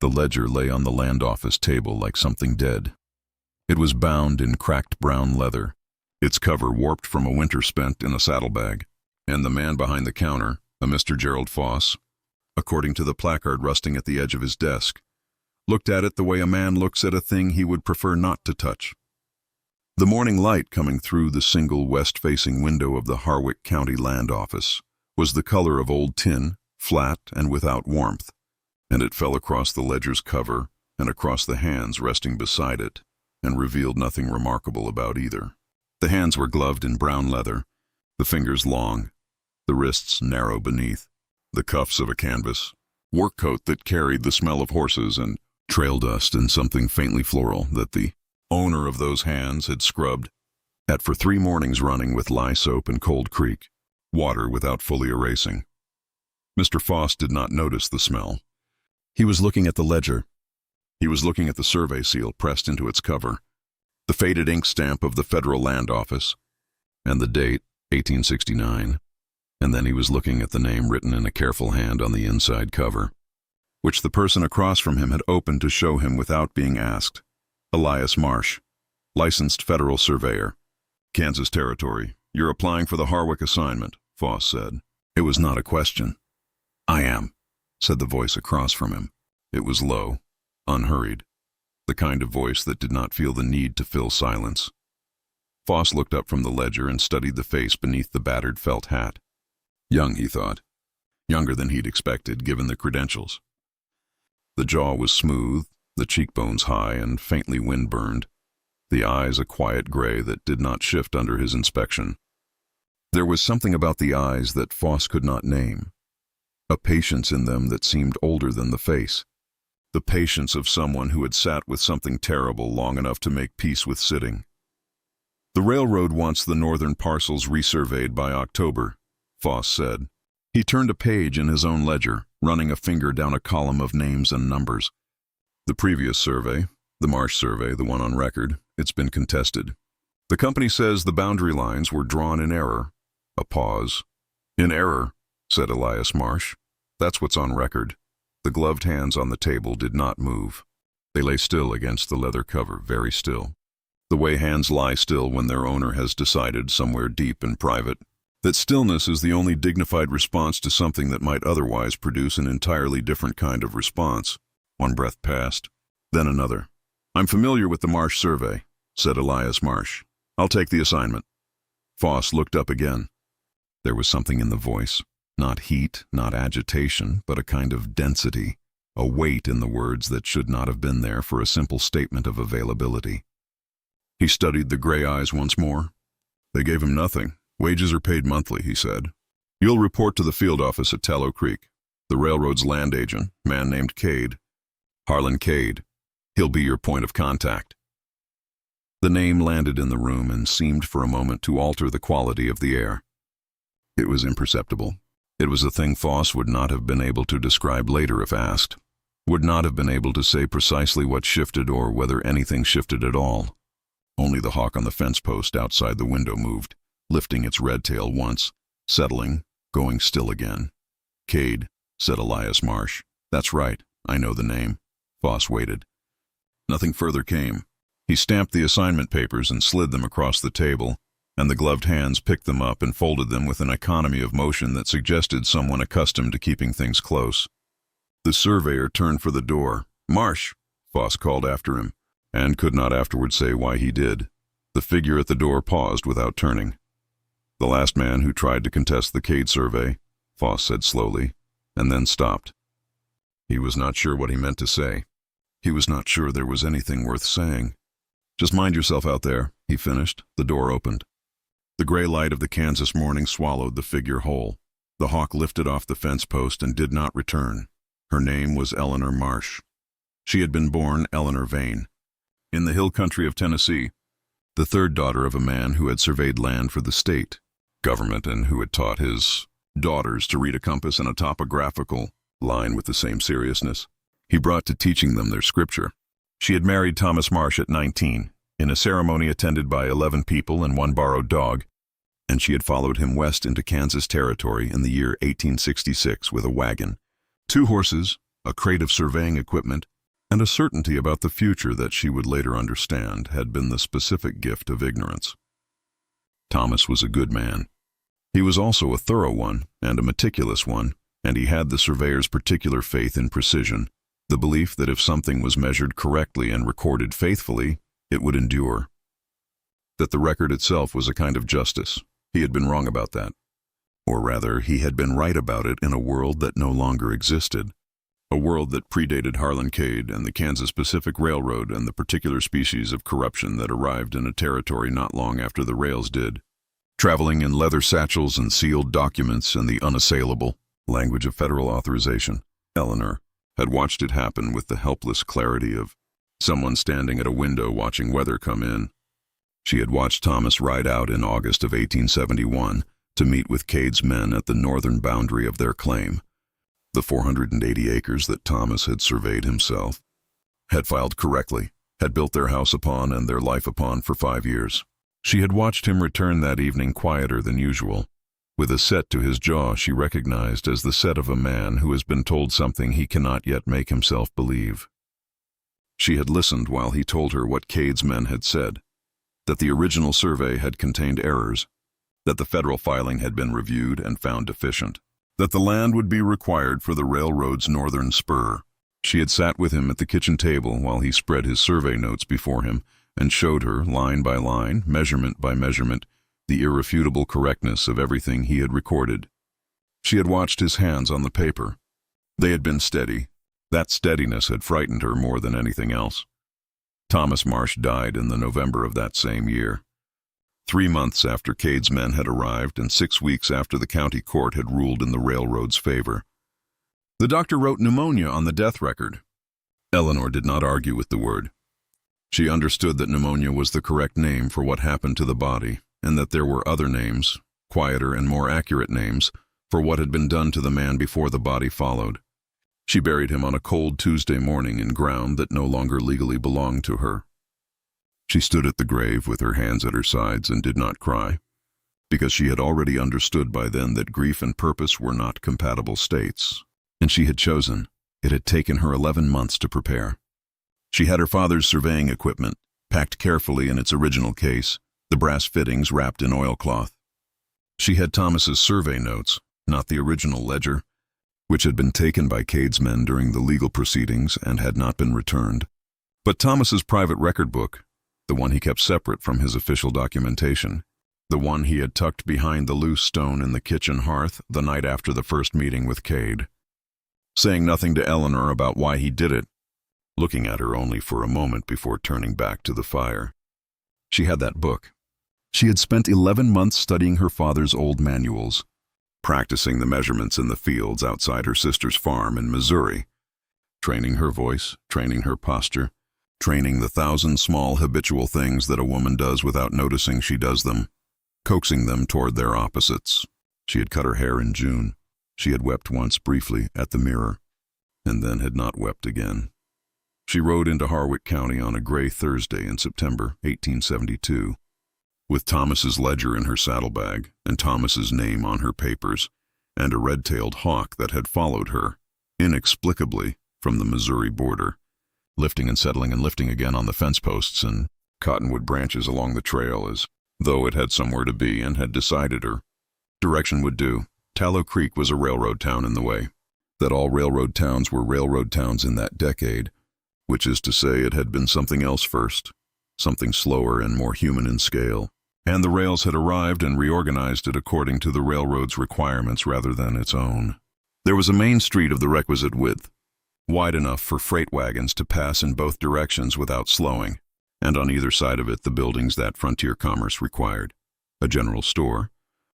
The ledger lay on the land office table like something dead. It was bound in cracked brown leather, its cover warped from a winter spent in a saddlebag, and the man behind the counter, a Mr. Gerald Foss, according to the placard rusting at the edge of his desk, looked at it the way a man looks at a thing he would prefer not to touch. The morning light coming through the single west-facing window of the Harwick County Land Office was the color of old tin, flat and without warmth, and it fell across the ledger's cover and across the hands resting beside it, and revealed nothing remarkable about either. The hands were gloved in brown leather, the fingers long, the wrists narrow beneath, the cuffs of a canvas work coat that carried the smell of horses and trail dust and something faintly floral that the owner of those hands had scrubbed at for 3 mornings running with lye soap and Cold Creek, water without fully erasing. Mr. Foss did not notice the smell. He was looking at the ledger. He was looking at the survey seal pressed into its cover, the faded ink stamp of the Federal Land Office, and the date, 1869, and then he was looking at the name written in a careful hand on the inside cover, which the person across from him had opened to show him without being asked. Elias Marsh, licensed federal surveyor. Kansas Territory. You're applying for the Harwick assignment, Foss said. It was not a question. I am, said the voice across from him. It was low, unhurried, the kind of voice that did not feel the need to fill silence. Foss looked up from the ledger and studied the face beneath the battered felt hat. Young, he thought. Younger than he'd expected, given the credentials. The jaw was smooth, the cheekbones high and faintly wind-burned, the eyes a quiet gray that did not shift under his inspection. There was something about the eyes that Foss could not name, a patience in them that seemed older than the face, the patience of someone who had sat with something terrible long enough to make peace with sitting. The railroad wants the northern parcels resurveyed by October, Foss said. He turned a page in his own ledger, running a finger down a column of names and numbers. The previous survey, the Marsh survey, the one on record, it's been contested. The company says the boundary lines were drawn in error. A pause. In error, said Elias Marsh. That's what's on record. The gloved hands on the table did not move. They lay still against the leather cover, very still. The way hands lie still when their owner has decided, somewhere deep and private, that stillness is the only dignified response to something that might otherwise produce an entirely different kind of response. One breath passed, then another. I'm familiar with the Marsh survey, said Elias Marsh. I'll take the assignment. Foss looked up again. There was something in the voice, not heat, not agitation, but a kind of density, a weight in the words that should not have been there for a simple statement of availability. He studied the gray eyes once more. They gave him nothing. Wages are paid monthly, he said. You'll report to the field office at Tallow Creek. The railroad's land agent, man named Cade. Harlan Cade. He'll be your point of contact. The name landed in the room and seemed for a moment to alter the quality of the air. It was imperceptible. It was a thing Foss would not have been able to describe later if asked, would not have been able to say precisely what shifted or whether anything shifted at all. Only the hawk on the fence post outside the window moved, lifting its red tail once, settling, going still again. Cade, said Elias Marsh. That's right, I know the name. Foss waited. Nothing further came. He stamped the assignment papers and slid them across the table, and the gloved hands picked them up and folded them with an economy of motion that suggested someone accustomed to keeping things close. The surveyor turned for the door. Marsh, Foss called after him, and could not afterward say why he did. The figure at the door paused without turning. The last man who tried to contest the Cade survey, Foss said slowly, and then stopped. He was not sure what he meant to say. He was not sure there was anything worth saying. Just mind yourself out there, he finished. The door opened. The gray light of the Kansas morning swallowed the figure whole. The hawk lifted off the fence post and did not return. Her name was Eleanor Marsh. She had been born Eleanor Vane, in the hill country of Tennessee, the third daughter of a man who had surveyed land for the state government and who had taught his daughters to read a compass and a topographical line with the same seriousness he brought to teaching them their scripture. She had married Thomas Marsh at 19, in a ceremony attended by 11 people and 1 borrowed dog, and she had followed him west into Kansas Territory in the year 1866 with a wagon, 2 horses, a crate of surveying equipment, and a certainty about the future that she would later understand had been the specific gift of ignorance. Thomas was a good man. He was also a thorough one and a meticulous one, and he had the surveyor's particular faith in precision, the belief that if something was measured correctly and recorded faithfully, it would endure. That the record itself was a kind of justice. He had been wrong about that. Or rather, he had been right about it in a world that no longer existed. A world that predated Harlan Cade and the Kansas Pacific Railroad and the particular species of corruption that arrived in a territory not long after the rails did. Traveling in leather satchels and sealed documents and the unassailable language of federal authorization, Eleanor had watched it happen with the helpless clarity of someone standing at a window watching weather come in. She had watched Thomas ride out in August of 1871 to meet with Cade's men at the northern boundary of their claim, the 480 acres that Thomas had surveyed himself, had filed correctly, had built their house upon and their life upon for 5 years. She had watched him return that evening quieter than usual, with a set to his jaw she recognized as the set of a man who has been told something he cannot yet make himself believe. She had listened while he told her what Cade's men had said, that the original survey had contained errors, that the federal filing had been reviewed and found deficient, that the land would be required for the railroad's northern spur. She had sat with him at the kitchen table while he spread his survey notes before him and showed her, line by line, measurement by measurement, the irrefutable correctness of everything he had recorded. She had watched his hands on the paper. They had been steady. That steadiness had frightened her more than anything else. Thomas Marsh died in the November of that same year. 3 months after Cade's men had arrived and 6 weeks after the county court had ruled in the railroad's favor. The doctor wrote pneumonia on the death record. Eleanor did not argue with the word. She understood that pneumonia was the correct name for what happened to the body, and that there were other names, quieter and more accurate names, for what had been done to the man before the body followed. She buried him on a cold Tuesday morning in ground that no longer legally belonged to her. She stood at the grave with her hands at her sides and did not cry, because she had already understood by then that grief and purpose were not compatible states, and she had chosen. It had taken her 11 months to prepare. She had her father's surveying equipment, packed carefully in its original case, the brass fittings wrapped in oilcloth. She had Thomas's survey notes, not the original ledger, which had been taken by Cade's men during the legal proceedings and had not been returned, but Thomas's private record book, the one he kept separate from his official documentation, the one he had tucked behind the loose stone in the kitchen hearth the night after the first meeting with Cade. Saying nothing to Eleanor about why he did it, looking at her only for a moment before turning back to the fire. She had that book. She had spent 11 months studying her father's old manuals, practicing the measurements in the fields outside her sister's farm in Missouri, training her voice, training her posture, training the 1,000 small habitual things that a woman does without noticing she does them, coaxing them toward their opposites. She had cut her hair in June. She had wept once briefly at the mirror, and then had not wept again. She rode into Harwick County on a gray Thursday in September 1872, with Thomas's ledger in her saddlebag and Thomas's name on her papers, and a red-tailed hawk that had followed her, inexplicably, from the Missouri border, lifting and settling and lifting again on the fence posts and cottonwood branches along the trail as though it had somewhere to be and had decided her direction would do. Tallow Creek was a railroad town in the way, that all railroad towns were railroad towns in that decade, which is to say it had been something else first, something slower and more human in scale, and the rails had arrived and reorganized it according to the railroad's requirements rather than its own. There was a main street of the requisite width, wide enough for freight wagons to pass in both directions without slowing, and on either side of it the buildings that frontier commerce required: a general store,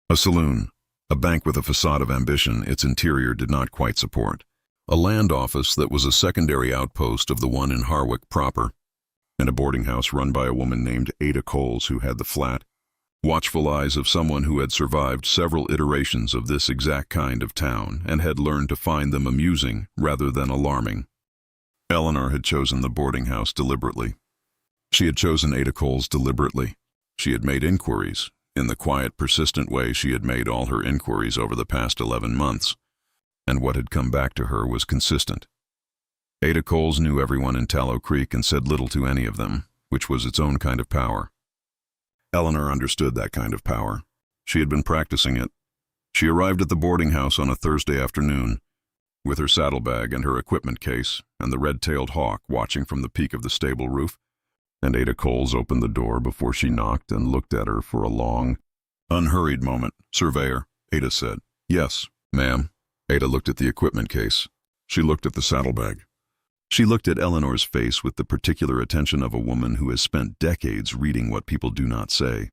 a saloon, a bank with a facade of ambition its interior did not quite support, a land office that was a secondary outpost of the one in Harwick proper, and a boarding house run by a woman named Ada Coles who had the flat, watchful eyes of someone who had survived several iterations of this exact kind of town and had learned to find them amusing rather than alarming. Eleanor had chosen the boarding house deliberately. She had chosen Ada Coles deliberately. She had made inquiries, in the quiet, persistent way she had made all her inquiries over the past 11 months, and what had come back to her was consistent. Ada Coles knew everyone in Tallow Creek and said little to any of them, which was its own kind of power. Eleanor understood that kind of power. She had been practicing it. She arrived at the boarding house on a Thursday afternoon, with her saddlebag and her equipment case, and the red-tailed hawk watching from the peak of the stable roof, and Ada Coles opened the door before she knocked and looked at her for a long, unhurried moment. "Surveyor," Ada said. "Yes, ma'am." Ada looked at the equipment case. She looked at the saddlebag. She looked at Eleanor's face with the particular attention of a woman who has spent decades reading what people do not say.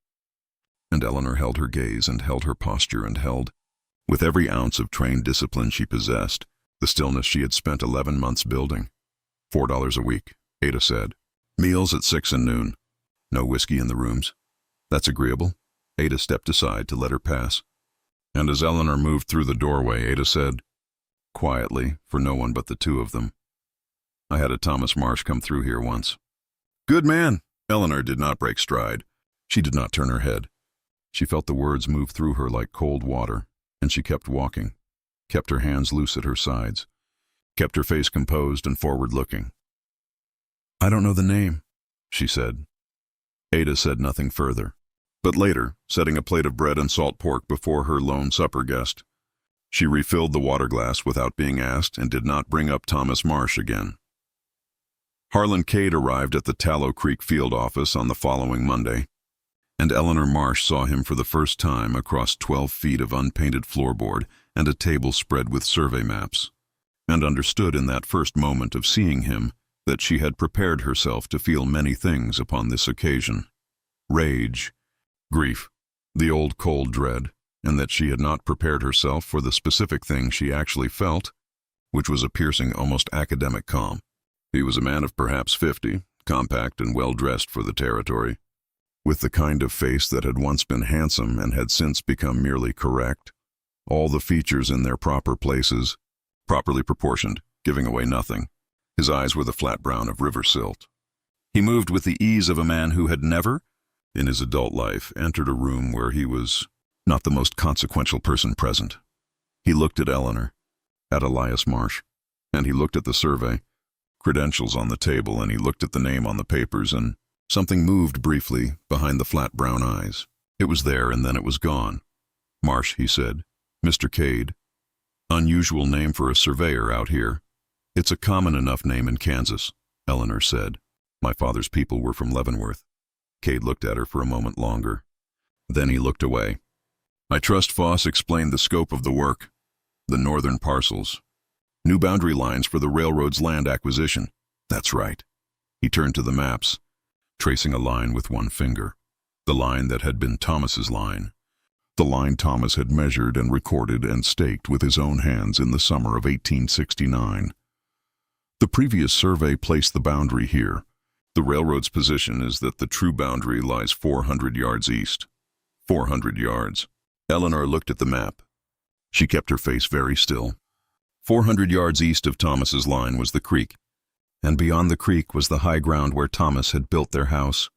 And Eleanor held her gaze and held her posture and held, with every ounce of trained discipline she possessed, the stillness she had spent 11 months building. $4 a week, Ada said. Meals at 6 and noon. No whiskey in the rooms. That's agreeable. Ada stepped aside to let her pass. And as Eleanor moved through the doorway, Ada said, quietly, for no one but the two of them, "I had a Thomas Marsh come through here once." "Good man." Eleanor did not break stride. She did not turn her head. She felt the words move through her like cold water, and she kept walking, kept her hands loose at her sides, kept her face composed and forward-looking. "I don't know the name," she said. Ada said nothing further. But later, setting a plate of bread and salt pork before her lone supper guest, she refilled the water glass without being asked and did not bring up Thomas Marsh again. Harlan Cade arrived at the Tallow Creek field office on the following Monday, and Eleanor Marsh saw him for the first time across 12 feet of unpainted floorboard and a table spread with survey maps, and understood in that first moment of seeing him that she had prepared herself to feel many things upon this occasion. Rage, grief, the old cold dread, and that she had not prepared herself for the specific thing she actually felt, which was a piercing, almost academic calm. He was a man of perhaps 50, compact and well-dressed for the territory, with the kind of face that had once been handsome and had since become merely correct, all the features in their proper places, properly proportioned, giving away nothing. His eyes were the flat brown of river silt. He moved with the ease of a man who had never, in his adult life, entered a room where he was not the most consequential person present. He looked at Eleanor, at Elias Marsh, and he looked at the survey, credentials on the table, and he looked at the name on the papers, and something moved briefly behind the flat brown eyes. It was there, and then it was gone. "Marsh," he said. "Mr. Cade. Unusual name for a surveyor out here." "It's a common enough name in Kansas," Eleanor said. "My father's people were from Leavenworth." Cade looked at her for a moment longer. Then he looked away. "I trust Foss explained the scope of the work. The northern parcels. New boundary lines for the railroad's land acquisition." "That's right." He turned to the maps, tracing a line with one finger. The line that had been Thomas's line. The line Thomas had measured and recorded and staked with his own hands in the summer of 1869. The previous survey placed the boundary here. The railroad's position is that the true boundary lies 400 yards east. 400 yards. Eleanor looked at the map. She kept her face very still. 400 yards east of Thomas's line was the creek, and beyond the creek was the high ground where Thomas had built their house,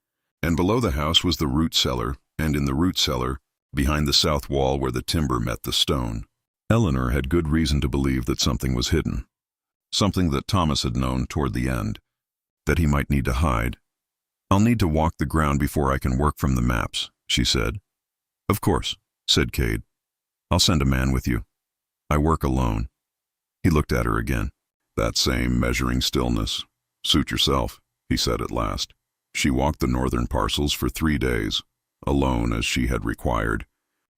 and below the house was the root cellar, and in the root cellar, behind the south wall where the timber met the stone. Eleanor had good reason to believe that something was hidden, something that Thomas had known toward the end, that he might need to hide. "I'll need to walk the ground before I can work from the maps," she said. "Of course," said Cade. "I'll send a man with you. I work alone." He looked at her again. That same measuring stillness. "Suit yourself," he said at last. She walked the northern parcels for 3 days, alone as she had required,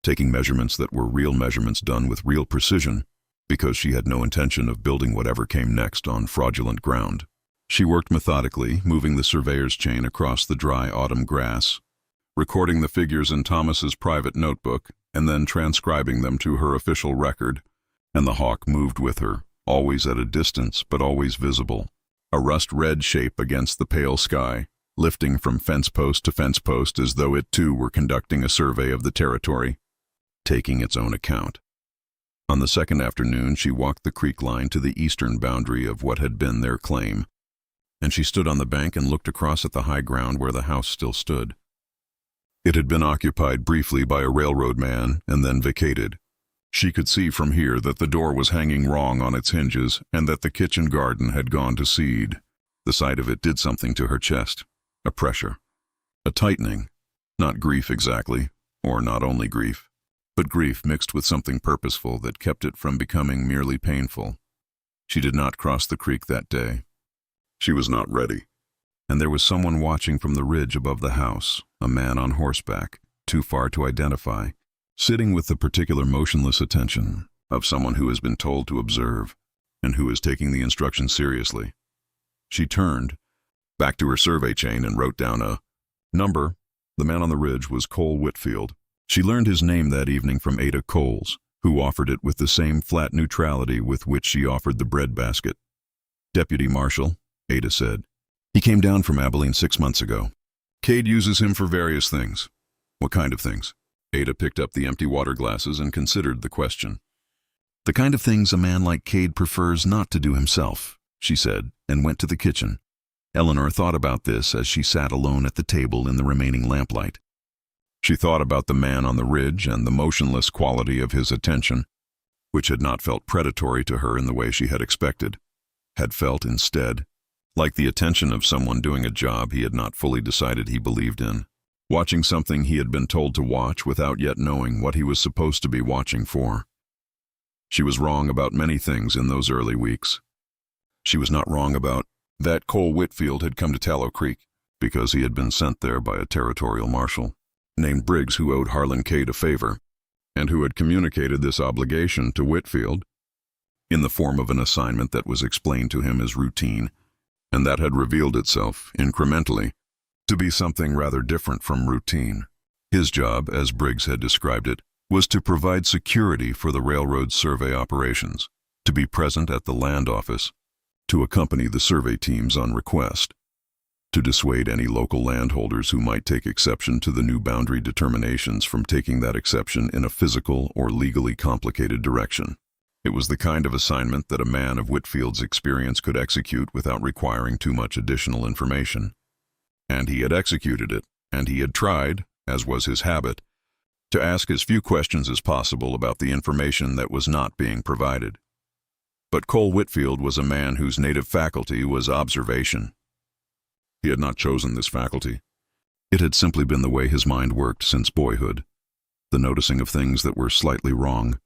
taking measurements that were real measurements done with real precision, because she had no intention of building whatever came next on fraudulent ground. She worked methodically, moving the surveyor's chain across the dry autumn grass, recording the figures in Thomas's private notebook, and then transcribing them to her official record, and the hawk moved with her, always at a distance but always visible, a rust-red shape against the pale sky, lifting from fence post to fence post as though it too were conducting a survey of the territory, taking its own account. On the second afternoon she walked the creek line to the eastern boundary of what had been their claim, and she stood on the bank and looked across at the high ground where the house still stood. It had been occupied briefly by a railroad man and then vacated. She could see from here that the door was hanging wrong on its hinges and that the kitchen garden had gone to seed. The sight of it did something to her chest. A pressure. A tightening. Not grief exactly, or not only grief, but grief mixed with something purposeful that kept it from becoming merely painful. She did not cross the creek that day. She was not ready. And there was someone watching from the ridge above the house, a man on horseback, too far to identify, sitting with the particular motionless attention of someone who has been told to observe and who is taking the instructions seriously. She turned back to her survey chain and wrote down a number. The man on the ridge was Cole Whitfield. She learned his name that evening from Ada Coles, who offered it with the same flat neutrality with which she offered the bread basket. Deputy Marshal, Ada said. He came down from Abilene 6 months ago. Cade uses him for various things. What kind of things? Ada picked up the empty water glasses and considered the question. The kind of things a man like Cade prefers not to do himself, she said, and went to the kitchen. Eleanor thought about this as she sat alone at the table in the remaining lamplight. She thought about the man on the ridge and the motionless quality of his attention, which had not felt predatory to her in the way she had expected, had felt instead like the attention of someone doing a job he had not fully decided he believed in, watching something he had been told to watch without yet knowing what he was supposed to be watching for. She was wrong about many things in those early weeks. She was not wrong about that Cole Whitfield had come to Tallow Creek because he had been sent there by a territorial marshal named Briggs, who owed Harlan Cade a favor and who had communicated this obligation to Whitfield in the form of an assignment that was explained to him as routine and that had revealed itself, incrementally, to be something rather different from routine. His job, as Briggs had described it, was to provide security for the railroad's survey operations, to be present at the land office, to accompany the survey teams on request, to dissuade any local landholders who might take exception to the new boundary determinations from taking that exception in a physical or legally complicated direction. It was the kind of assignment that a man of Whitfield's experience could execute without requiring too much additional information. And he had executed it, and he had tried, as was his habit, to ask as few questions as possible about the information that was not being provided. But Cole Whitfield was a man whose native faculty was observation. He had not chosen this faculty. It had simply been the way his mind worked since boyhood, the noticing of things that were slightly wrong,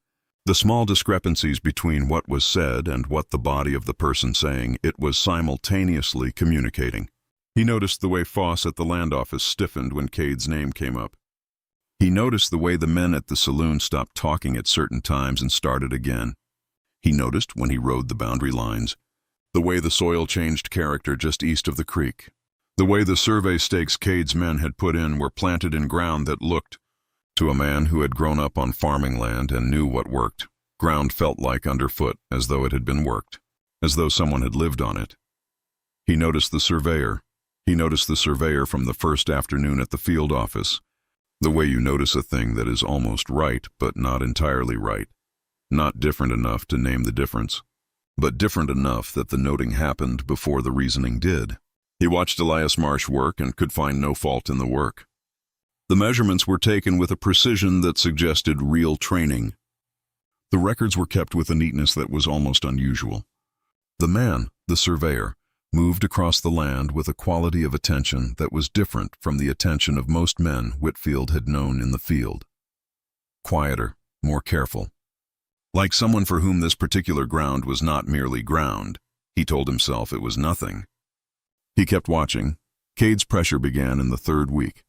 the small discrepancies between what was said and what the body of the person saying it was simultaneously communicating. He noticed the way Foss at the land office stiffened when Cade's name came up. He noticed the way the men at the saloon stopped talking at certain times and started again. He noticed, when he rode the boundary lines, the way the soil changed character just east of the creek, the way the survey stakes Cade's men had put in were planted in ground that looked, to a man who had grown up on farming land and knew what worked, ground felt like underfoot, as though it had been worked, as though someone had lived on it. He noticed the surveyor. He noticed the surveyor from the first afternoon at the field office, the way you notice a thing that is almost right but not entirely right, not different enough to name the difference, but different enough that the noting happened before the reasoning did. He watched Elias Marsh work and could find no fault in the work. The measurements were taken with a precision that suggested real training. The records were kept with a neatness that was almost unusual. The man, the surveyor, moved across the land with a quality of attention that was different from the attention of most men Whitfield had known in the field. Quieter, more careful. Like someone for whom this particular ground was not merely ground, he told himself it was nothing. He kept watching. Cade's pressure began in the third week.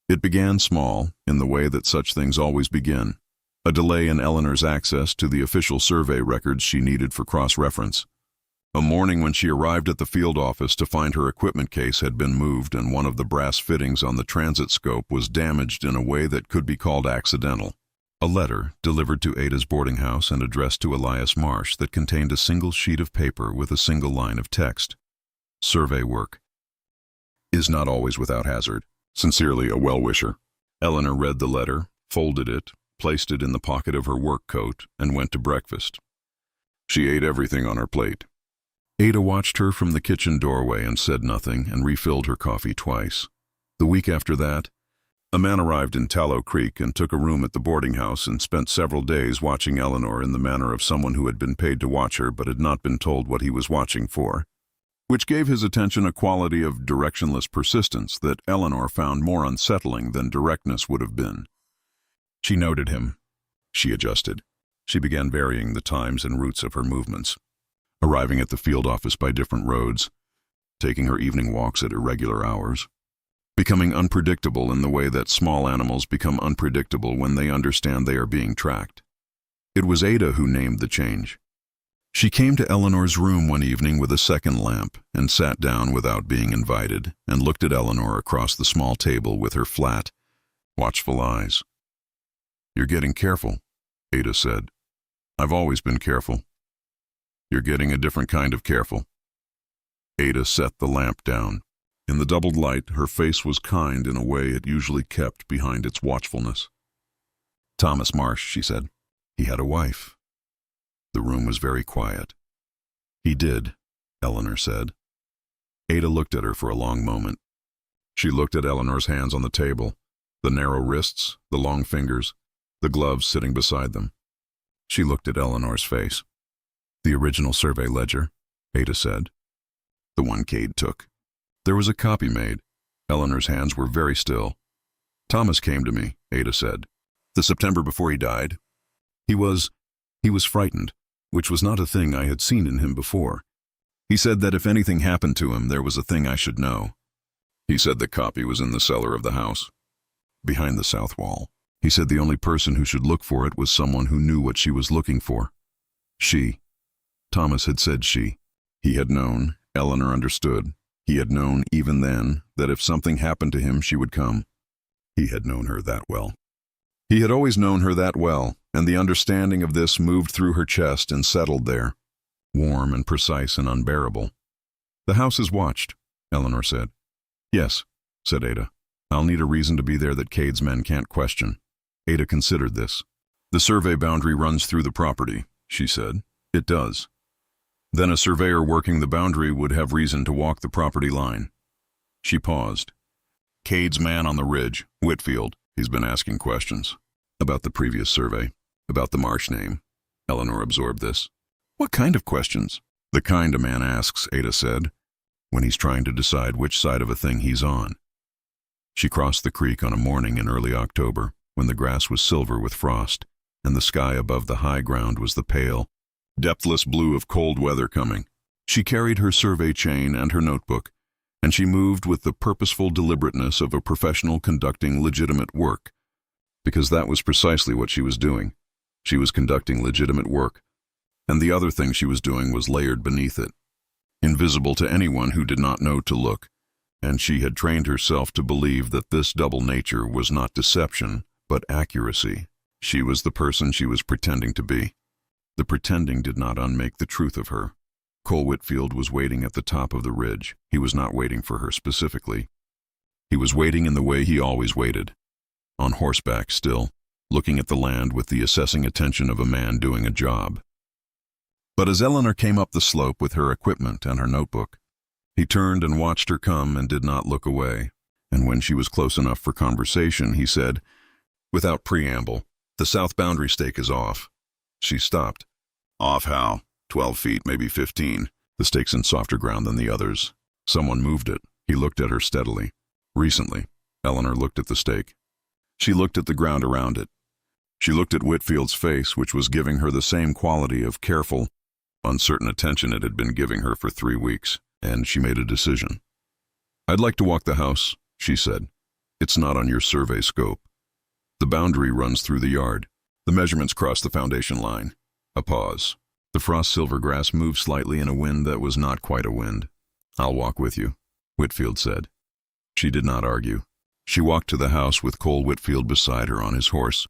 It began small, in the way that such things always begin, a delay in Eleanor's access to the official survey records she needed for cross-reference. A morning when she arrived at the field office to find her equipment case had been moved and one of the brass fittings on the transit scope was damaged in a way that could be called accidental. A letter, delivered to Ada's boarding house and addressed to Elias Marsh, that contained a single sheet of paper with a single line of text. Survey work is not always without hazard. Sincerely, a well-wisher. Eleanor read the letter, folded it, placed it in the pocket of her work coat, and went to breakfast. She ate everything on her plate. Ada watched her from the kitchen doorway and said nothing and refilled her coffee twice. The week after that, A man arrived in Tallow Creek and took a room at the boarding house and spent several days watching Eleanor in the manner of someone who had been paid to watch her but had not been told what he was watching for, which gave his attention a quality of directionless persistence that Eleanor found more unsettling than directness would have been. She noted him. She adjusted. She began varying the times and routes of her movements, arriving at the field office by different roads, taking her evening walks at irregular hours, becoming unpredictable in the way that small animals become unpredictable when they understand they are being tracked. It was Ada who named the change. She came to Eleanor's room one evening with a second lamp and sat down without being invited and looked at Eleanor across the small table with her flat, watchful eyes. "You're getting careful," Ada said. "I've always been careful. You're getting a different kind of careful." Ada set the lamp down. In the doubled light, her face was kind in a way it usually kept behind its watchfulness. "Thomas Marsh," she said. "He had a wife." The room was very quiet. "He did," Eleanor said. Ada looked at her for a long moment. She looked at Eleanor's hands on the table, the narrow wrists, the long fingers, the gloves sitting beside them. She looked at Eleanor's face. "The original survey ledger," Ada said. "The one Cade took. There was a copy made." Eleanor's hands were very still. "Thomas came to me," Ada said. "The September before he died. He was frightened, which was not a thing I had seen in him before. He said that if anything happened to him, there was a thing I should know. He said the copy was in the cellar of the house, behind the south wall. He said the only person who should look for it was someone who knew what she was looking for. She. Thomas had said she. He had known, Eleanor understood. He had known, even then, that if something happened to him, she would come. He had known her that well. He had always known her that well, and the understanding of this moved through her chest and settled there, warm and precise and unbearable. "The house is watched," Eleanor said. "Yes," said Ada. "I'll need a reason to be there that Cade's men can't question." Ada considered this. "The survey boundary runs through the property," she said. "It does. Then a surveyor working the boundary would have reason to walk the property line." She paused. "Cade's man on the ridge, Whitfield, he's been asking questions. About the previous survey, about the Marsh name." Eleanor absorbed this. "What kind of questions?" "The kind a man asks," Ada said, "when he's trying to decide which side of a thing he's on." She crossed the creek on a morning in early October, when the grass was silver with frost, and the sky above the high ground was the pale, depthless blue of cold weather coming. She carried her survey chain and her notebook, and she moved with the purposeful deliberateness of a professional conducting legitimate work, because that was precisely what she was doing. She was conducting legitimate work, and the other thing she was doing was layered beneath it, invisible to anyone who did not know to look, and she had trained herself to believe that this double nature was not deception, but accuracy. She was the person she was pretending to be. The pretending did not unmake the truth of her. Cole Whitfield was waiting at the top of the ridge. He was not waiting for her specifically. He was waiting in the way he always waited, on horseback still, looking at the land with the assessing attention of a man doing a job. But as Eleanor came up the slope with her equipment and her notebook, he turned and watched her come and did not look away, and when she was close enough for conversation, he said, without preamble, "The south boundary stake is off." She stopped. "Off how? 12 feet, maybe 15. The stake's in softer ground than the others. Someone moved it." He looked at her steadily. "Recently." Eleanor looked at the stake. She looked at the ground around it. She looked at Whitfield's face, which was giving her the same quality of careful, uncertain attention it had been giving her for 3 weeks, and she made a decision. "I'd like to walk the house," she said. "It's not on your survey scope. The boundary runs through the yard. The measurements cross the foundation line." A pause. The frost-silver grass moved slightly in a wind that was not quite a wind. "I'll walk with you," Whitfield said. She did not argue. She walked to the house with Cole Whitfield beside her on his horse,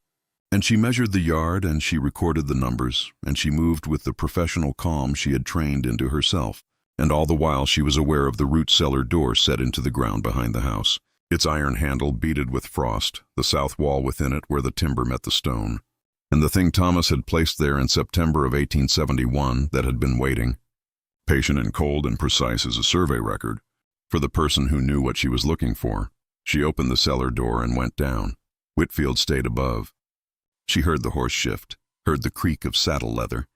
and she measured the yard and she recorded the numbers, and she moved with the professional calm she had trained into herself, and all the while she was aware of the root cellar door set into the ground behind the house, its iron handle beaded with frost, the south wall within it where the timber met the stone, and the thing Thomas had placed there in September of 1871 that had been waiting, patient and cold and precise as a survey record, for the person who knew what she was looking for. She opened the cellar door and went down. Whitfield stayed above. She heard the horse shift, heard the creak of saddle leather,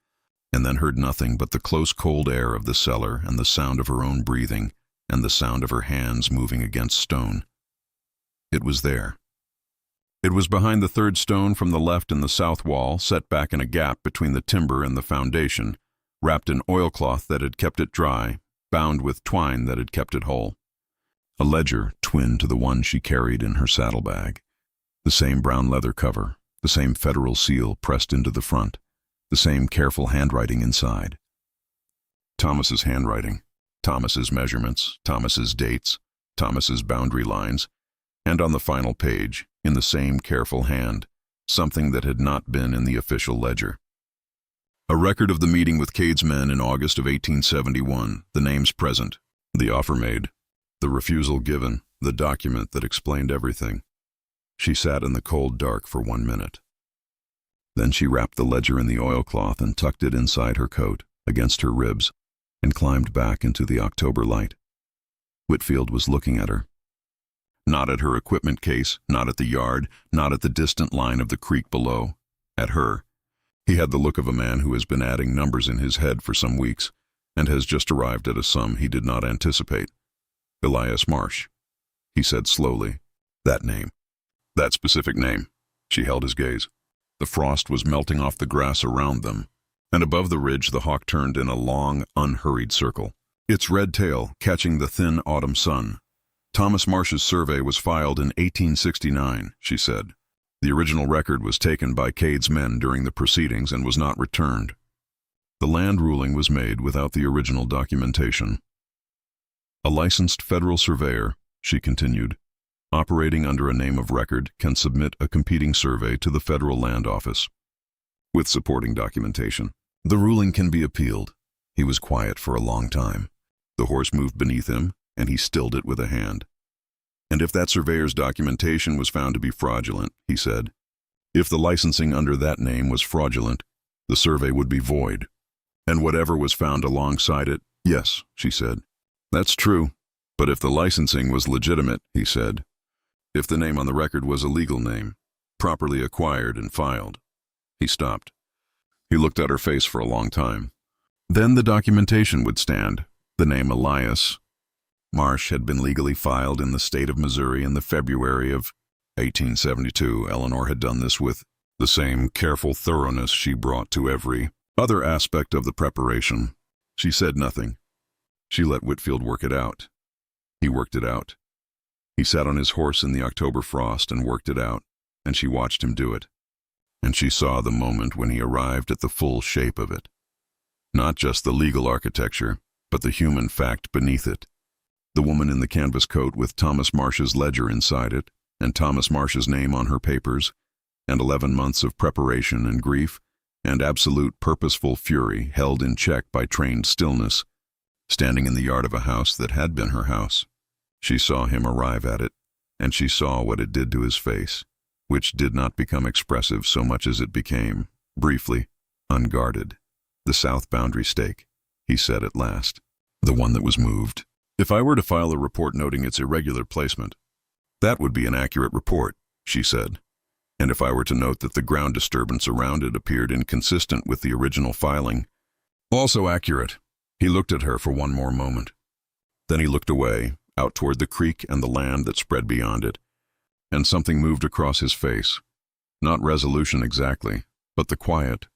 and then heard nothing but the close cold air of the cellar and the sound of her own breathing and the sound of her hands moving against stone. It was there. It was behind the third stone from the left in the south wall, set back in a gap between the timber and the foundation, wrapped in oilcloth that had kept it dry, bound with twine that had kept it whole. A ledger twin to the one she carried in her saddlebag. The same brown leather cover, the same federal seal pressed into the front, the same careful handwriting inside. Thomas's handwriting, Thomas's measurements, Thomas's dates, Thomas's boundary lines, and on the final page, in the same careful hand, something that had not been in the official ledger. A record of the meeting with Cade's men in August of 1871, the names present, the offer made, the refusal given, the document that explained everything. She sat in the cold dark for 1 minute. Then she wrapped the ledger in the oilcloth and tucked it inside her coat, against her ribs, and climbed back into the October light. Whitfield was looking at her. Not at her equipment case, not at the yard, not at the distant line of the creek below. At her. He had the look of a man who has been adding numbers in his head for some weeks, and has just arrived at a sum he did not anticipate. Elias Marsh, he said slowly. That name. That specific name. She held his gaze. The frost was melting off the grass around them, and above the ridge the hawk turned in a long, unhurried circle, its red tail catching the thin autumn sun. Thomas Marsh's survey was filed in 1869, she said. The original record was taken by Cade's men during the proceedings and was not returned. The land ruling was made without the original documentation. A licensed federal surveyor, she continued, operating under a name of record, can submit a competing survey to the Federal Land Office with supporting documentation. The ruling can be appealed. He was quiet for a long time. The horse moved beneath him, and he stilled it with a hand. And if that surveyor's documentation was found to be fraudulent, he said, if the licensing under that name was fraudulent, the survey would be void. And whatever was found alongside it, yes, she said. That's true. But if the licensing was legitimate, he said, if the name on the record was a legal name, properly acquired and filed. He stopped. He looked at her face for a long time. Then the documentation would stand. The name Elias Marsh had been legally filed in the state of Missouri in the February of 1872. Eleanor had done this with the same careful thoroughness she brought to every other aspect of the preparation. She said nothing. She let Whitfield work it out. He worked it out. He sat on his horse in the October frost and worked it out, and she watched him do it. And she saw the moment when he arrived at the full shape of it. Not just the legal architecture, but the human fact beneath it. The woman in the canvas coat with Thomas Marsh's ledger inside it, and Thomas Marsh's name on her papers, and 11 months of preparation and grief, and absolute purposeful fury held in check by trained stillness, standing in the yard of a house that had been her house. She saw him arrive at it, and she saw what it did to his face, which did not become expressive so much as it became, briefly, unguarded. The south boundary stake, he said at last, the one that was moved. If I were to file a report noting its irregular placement, that would be an accurate report, she said. And if I were to note that the ground disturbance around it appeared inconsistent with the original filing, also accurate. He looked at her for one more moment. Then he looked away, out toward the creek and the land that spread beyond it, and something moved across his face. Not resolution exactly, but the quiet,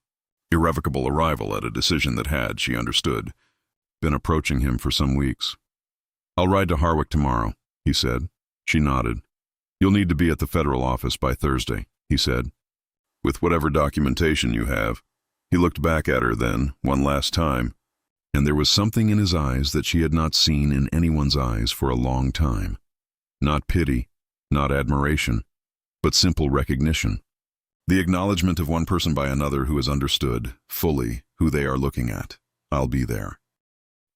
irrevocable arrival at a decision that had, she understood, been approaching him for some weeks. I'll ride to Harwick tomorrow, he said. She nodded. You'll need to be at the federal office by Thursday, he said. With whatever documentation you have. He looked back at her then, one last time, and there was something in his eyes that she had not seen in anyone's eyes for a long time. Not pity, not admiration, but simple recognition. The acknowledgement of one person by another who has understood, fully, who they are looking at. I'll be there.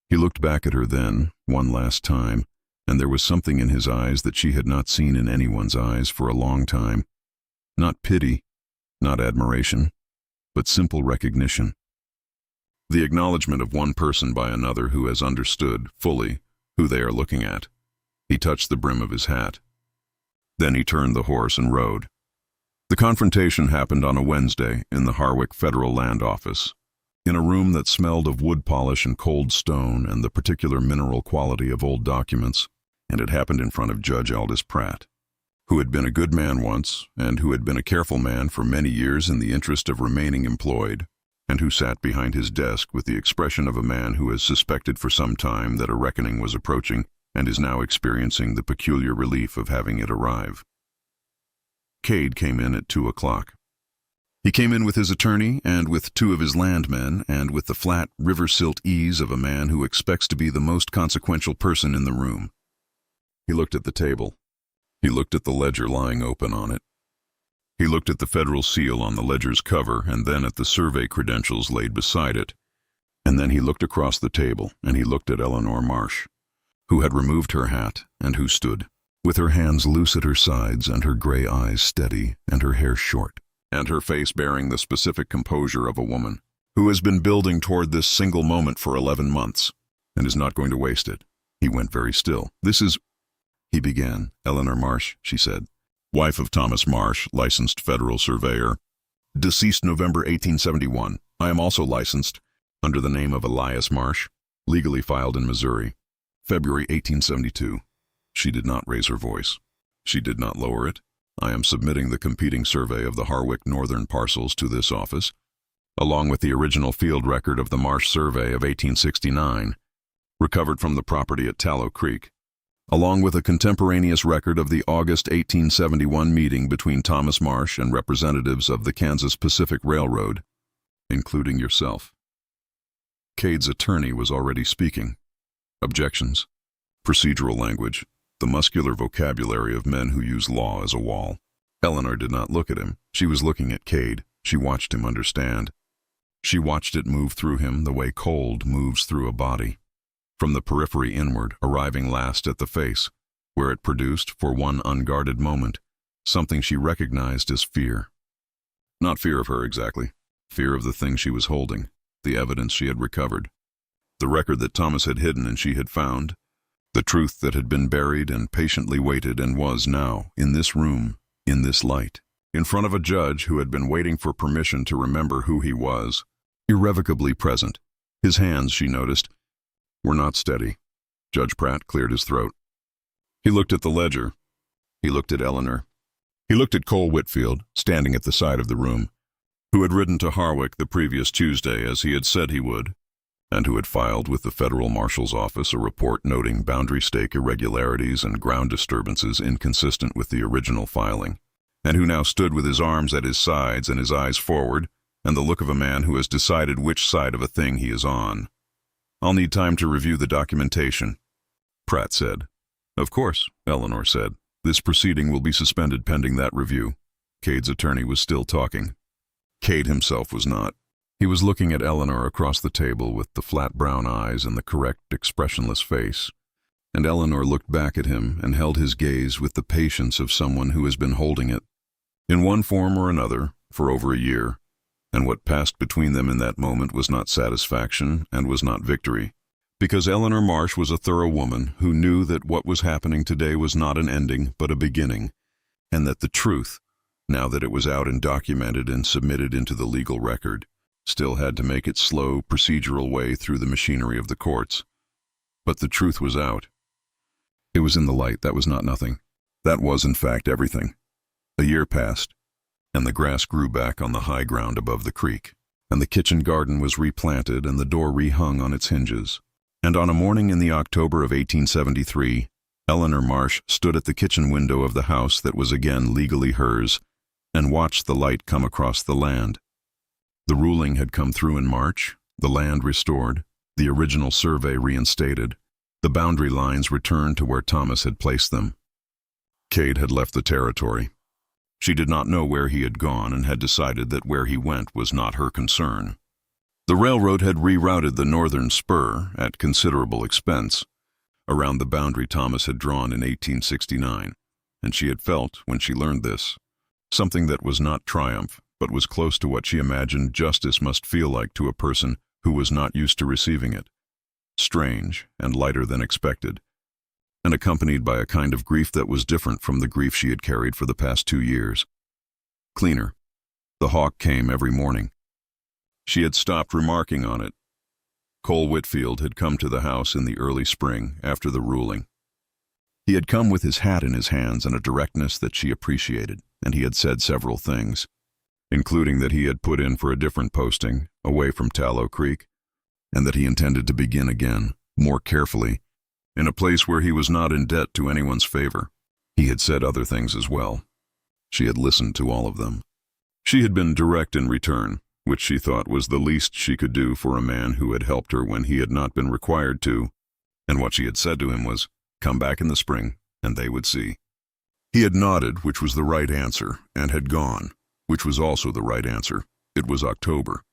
He looked back at her then, one last time, and there was something in his eyes that she had not seen in anyone's eyes for a long time. Not pity, not admiration, but simple recognition. The acknowledgement of one person by another who has understood, fully, who they are looking at. He touched the brim of his hat. Then he turned the horse and rode. The confrontation happened on a Wednesday in the Harwick Federal Land Office, in a room that smelled of wood polish and cold stone and the particular mineral quality of old documents, and it happened in front of Judge Aldous Pratt, who had been a good man once, and who had been a careful man for many years in the interest of remaining employed, and who sat behind his desk with the expression of a man who has suspected for some time that a reckoning was approaching and is now experiencing the peculiar relief of having it arrive. Cade came in at 2 o'clock. He came in with his attorney and with 2 of his landmen and with the flat, river-silt ease of a man who expects to be the most consequential person in the room. He looked at the table. He looked at the ledger lying open on it. He looked at the federal seal on the ledger's cover and then at the survey credentials laid beside it. And then he looked across the table and he looked at Eleanor Marsh, who had removed her hat and who stood, with her hands loose at her sides and her gray eyes steady and her hair short, and her face bearing the specific composure of a woman who has been building toward this single moment for 11 months and is not going to waste it. He went very still. "This is," he began. "Eleanor Marsh," she said. "Wife of Thomas Marsh, licensed federal surveyor. Deceased November 1871. I am also licensed under the name of Elias Marsh, legally filed in Missouri. February 1872. She did not raise her voice. She did not lower it. I am submitting the competing survey of the Harwick northern parcels to this office, along with the original field record of the Marsh survey of 1869, recovered from the property at Tallow Creek, along with a contemporaneous record of the August 1871 meeting between Thomas Marsh and representatives of the Kansas Pacific Railroad, including yourself." Cade's attorney was already speaking. Objections. Procedural language. The muscular vocabulary of men who use law as a wall. Eleanor did not look at him. She was looking at Cade. She watched him understand. She watched it move through him the way cold moves through a body, from the periphery inward, arriving last at the face, where it produced, for one unguarded moment, something she recognized as fear. Not fear of her exactly. Fear of the thing she was holding, the evidence she had recovered, the record that Thomas had hidden and she had found, the truth that had been buried and patiently waited and was now, in this room, in this light, in front of a judge who had been waiting for permission to remember who he was, irrevocably present. His hands, she noticed, were not steady. Judge Pratt cleared his throat. He looked at the ledger. He looked at Eleanor. He looked at Cole Whitfield, standing at the side of the room, who had ridden to Harwick the previous Tuesday as he had said he would, and who had filed with the federal marshal's office a report noting boundary stake irregularities and ground disturbances inconsistent with the original filing, and who now stood with his arms at his sides and his eyes forward, and the look of a man who has decided which side of a thing he is on. "I'll need time to review the documentation," Pratt said. "Of course," Eleanor said. "This proceeding will be suspended pending that review." Cade's attorney was still talking. Cade himself was not. He was looking at Eleanor across the table with the flat brown eyes and the correct, expressionless face, and Eleanor looked back at him and held his gaze with the patience of someone who has been holding it, in one form or another, for over a year, and what passed between them in that moment was not satisfaction and was not victory, because Eleanor Marsh was a thorough woman who knew that what was happening today was not an ending but a beginning, and that the truth, now that it was out and documented and submitted into the legal record, still had to make its slow, procedural way through the machinery of the courts. But the truth was out. It was in the light. That was not nothing. That was, in fact, everything. A year passed, and the grass grew back on the high ground above the creek, and the kitchen garden was replanted and the door rehung on its hinges. And on a morning in the October of 1873, Eleanor Marsh stood at the kitchen window of the house that was again legally hers and watched the light come across the land. The ruling had come through in March, the land restored, the original survey reinstated, the boundary lines returned to where Thomas had placed them. Cade had left the territory. She did not know where he had gone and had decided that where he went was not her concern. The railroad had rerouted the northern spur, at considerable expense, around the boundary Thomas had drawn in 1869, and she had felt, when she learned this, something that was not triumph, but was close to what she imagined justice must feel like to a person who was not used to receiving it. Strange and lighter than expected. and accompanied by a kind of grief that was different from the grief she had carried for the past 2 years. Cleaner. The hawk came every morning. She had stopped remarking on it. Cole Whitfield had come to the house in the early spring after the ruling. He had come with his hat in his hands and a directness that she appreciated, and he had said several things, including that he had put in for a different posting, away from Tallow Creek, and that he intended to begin again, more carefully, in a place where he was not in debt to anyone's favor. He had said other things as well. She had listened to all of them. She had been direct in return, which she thought was the least she could do for a man who had helped her when he had not been required to, and what she had said to him was, "Come back in the spring, and they would see." He had nodded, which was the right answer, and had gone, which was also the right answer. It was October.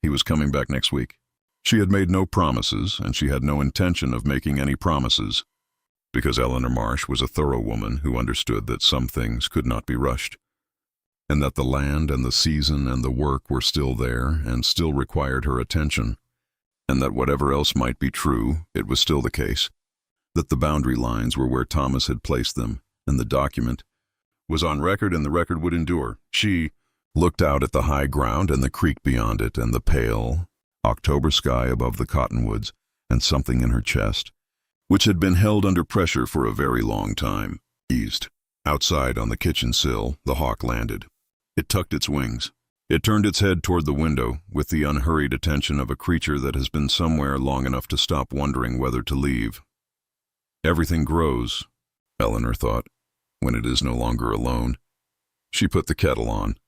He was coming back next week. She had made no promises, and she had no intention of making any promises, because Eleanor Marsh was a thorough woman who understood that some things could not be rushed, and that the land and the season and the work were still there and still required her attention, and that whatever else might be true, it was still the case, that the boundary lines were where Thomas had placed them, and the document was on record and the record would endure. She looked out at the high ground and the creek beyond it and the pale October sky above the cottonwoods, and something in her chest, which had been held under pressure for a very long time, eased. Outside on the kitchen sill, the hawk landed. It tucked its wings. It turned its head toward the window with the unhurried attention of a creature that has been somewhere long enough to stop wondering whether to leave. Everything grows, Eleanor thought, when it is no longer alone. She put the kettle on.